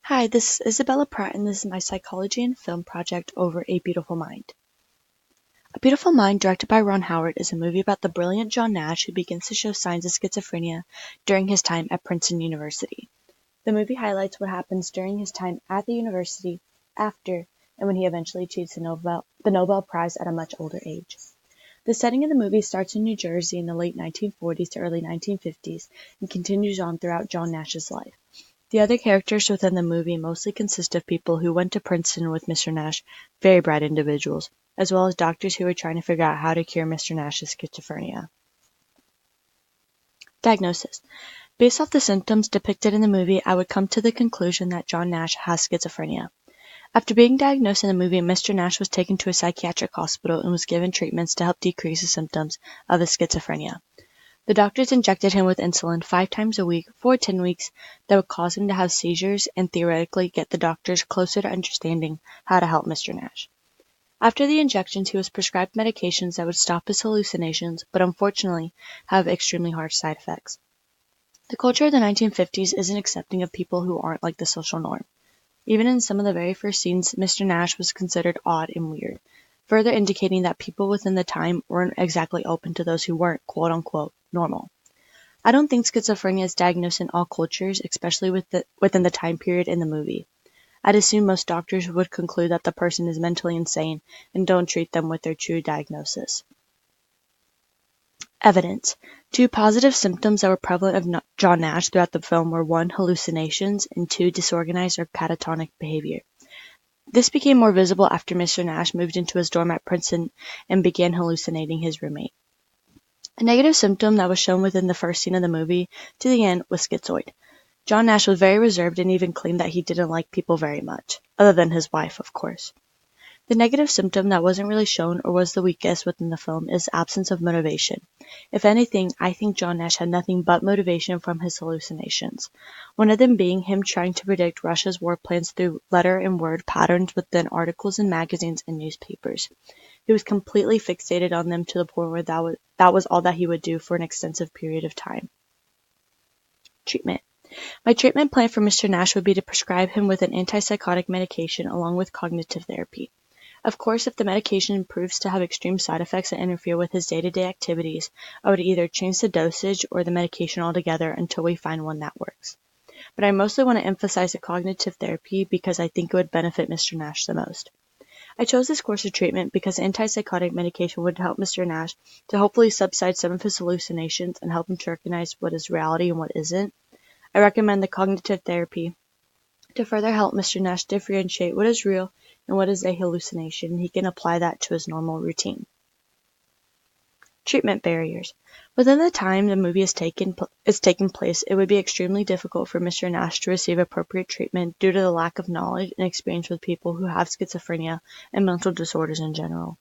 Hi, this is Isabella Pratt, and this is my psychology and film project over A Beautiful Mind. A Beautiful Mind, directed by Ron Howard, is a movie about the brilliant John Nash who begins to show signs of schizophrenia during his time at Princeton University. The movie highlights what happens during his time at the university, after, and when he eventually achieves the Nobel Prize at a much older age. The setting of the movie starts in New Jersey in the late 1940s to early 1950s and continues on throughout John Nash's life. The other characters within the movie mostly consist of people who went to Princeton with Mr. Nash, very bright individuals, as well as doctors who were trying to figure out how to cure Mr. Nash's schizophrenia. Diagnosis. Based off the symptoms depicted in the movie, I would come to the conclusion that John Nash has schizophrenia. After being diagnosed in the movie, Mr. Nash was taken to a psychiatric hospital and was given treatments to help decrease the symptoms of his schizophrenia. The doctors injected him with insulin 5 times a week for 10 weeks that would cause him to have seizures and theoretically get the doctors closer to understanding how to help Mr. Nash. After the injections, he was prescribed medications that would stop his hallucinations, but unfortunately have extremely harsh side effects. The culture of the 1950s isn't accepting of people who aren't like the social norm. Even in some of the very first scenes, Mr. Nash was considered odd and weird, further indicating that people within the time weren't exactly open to those who weren't quote-unquote normal. I don't think schizophrenia is diagnosed in all cultures, especially within the time period in the movie. I'd assume most doctors would conclude that the person is mentally insane and don't treat them with their true diagnosis. Evidence. 2 positive symptoms that were prevalent of John Nash throughout the film were 1. Hallucinations, and 2. Disorganized or catatonic behavior. This became more visible after Mr. Nash moved into his dorm at Princeton and began hallucinating his roommate. A negative symptom that was shown within the first scene of the movie to the end was schizoid. John Nash was very reserved and even claimed that he didn't like people very much, other than his wife, of course. The negative symptom that wasn't really shown or was the weakest within the film is absence of motivation. If anything, I think John Nash had nothing but motivation from his hallucinations. One of them being him trying to predict Russia's war plans through letter and word patterns within articles in magazines and newspapers. He was completely fixated on them to the point where that was all that he would do for an extensive period of time. Treatment. My treatment plan for Mr. Nash would be to prescribe him with an antipsychotic medication along with cognitive therapy. Of course, if the medication proves to have extreme side effects that interfere with his day-to-day activities, I would either change the dosage or the medication altogether until we find one that works. But I mostly want to emphasize the cognitive therapy because I think it would benefit Mr. Nash the most. I chose this course of treatment because antipsychotic medication would help Mr. Nash to hopefully subside some of his hallucinations and help him to recognize what is reality and what isn't. I recommend the cognitive therapy to further help Mr. Nash differentiate what is real and what is a hallucination, and he can apply that to his normal routine. Treatment barriers. Within the time the movie is taking place, it would be extremely difficult for Mr. Nash to receive appropriate treatment due to the lack of knowledge and experience with people who have schizophrenia and mental disorders in general.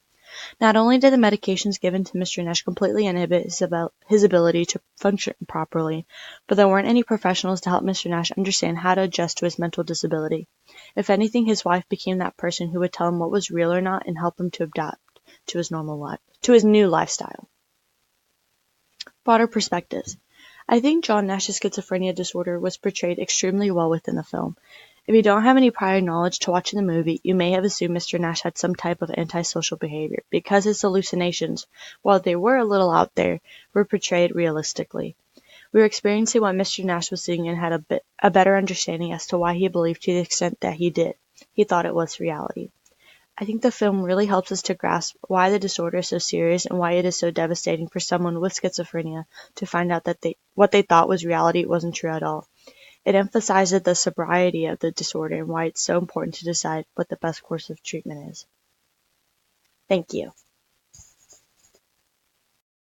Not only did the medications given to Mr. Nash completely inhibit his ability to function properly, but there weren't any professionals to help Mr. Nash understand how to adjust to his mental disability. If anything, his wife became that person who would tell him what was real or not and help him to adapt to his new lifestyle. Broader perspectives. I think John Nash's schizophrenia disorder was portrayed extremely well within the film. If you don't have any prior knowledge to watching the movie, you may have assumed Mr. Nash had some type of antisocial behavior because his hallucinations, while they were a little out there, were portrayed realistically. We were experiencing what Mr. Nash was seeing and had a better understanding as to why he believed to the extent that he did. He thought it was reality. I think the film really helps us to grasp why the disorder is so serious and why it is so devastating for someone with schizophrenia to find out that what they thought was reality wasn't true at all. It emphasizes the sobriety of the disorder and why it's so important to decide what the best course of treatment is. Thank you.